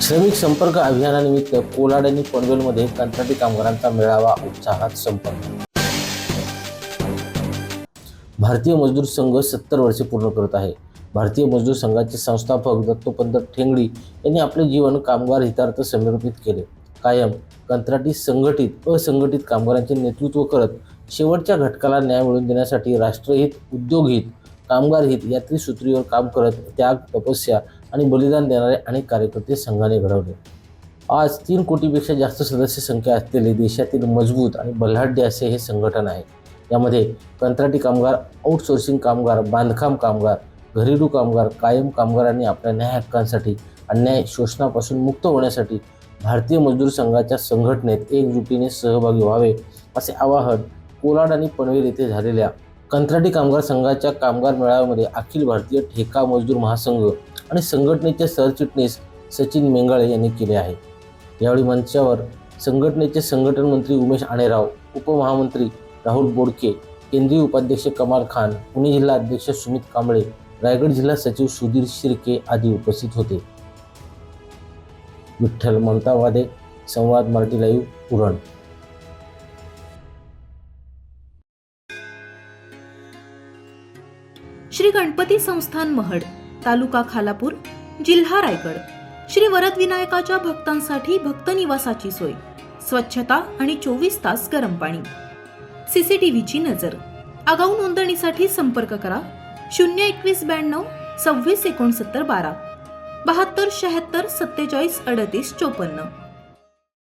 श्रमिक संपर्क अभियानानिमित्त कोलाड आणि पनवेलमध्ये कंत्राटी कामगारांचा मेळावा उत्साहात संपन्न। भारतीय मजदूर संघ 70 वर्षे पूर्ण करत आहे। भारतीय मजदूर संघाचे संस्थापक दत्तोपंत ठेंगडी यांनी आपले जीवन कामगार हितार्थ समर्पित केले। कायम कंत्राटी संघटित असंघटित कामगारांचे नेतृत्व करत शेवटच्या घटकाला न्याय मिळवून देण्यासाठी राष्ट्रहित, उद्योगहित, कामगार हित या त्रिसूत्रीवर काम करत त्याग, तपस्या आणि बलिदान देणारे अनेक कार्यकर्ते संघाने घडवले। आज 3 कोटीपेक्षा जास्त सदस्य संख्या असलेले देशातील मजबूत आणि बलाढ्य असे हे संघटन आहे। यामध्ये कंत्राटी कामगार, आउटसोर्सिंग कामगार, बांधकाम कामगार, घरेलू कामगार, कायम कामगारांनी आपल्या न्याय हक्कांसाठी, अन्याय शोषणापासून मुक्त होण्यासाठी भारतीय मजदूर संघाच्या संघटनेत एकजुटीने सहभागी व्हावे असे आवाहन कोलाड आणि पनवेल येथे झालेल्या कंत्राटी कामगार संघाच्या कामगार मेळाव्यामध्ये अखिल भारतीय ठेका मजदूर महासंघ आणि संघटनेचे सरचिटणीस सचिन मेंगाळे यांनी केले आहे। यावेळी मंचावर संघटनेचे संघटन मंत्री उमेश आणेराव, उपमहामंत्री राहुल बोडके, केंद्रीय उपाध्यक्ष कमाल खान, पुणे जिल्हा अध्यक्ष सुमित कांबळे, रायगड जिल्हा सचिव सुधीर शिर्के आदी उपस्थित होते। विठ्ठल ममतावादे, संवाद मराठी लाईव्ह, उरण। श्री गणपती संस्थान महड, तालुका खालापूर, जिल्हा रायगड। श्री वरद विनायकाच्या भक्तांसाठी भक्त निवासाची सोय, स्वच्छता आणि 24 तास गरम पाणी, सीसीटीव्हीची नजर। आगाऊ नोंदणीसाठी संपर्क करा 02192 26 69 12 72 76 47 38 54।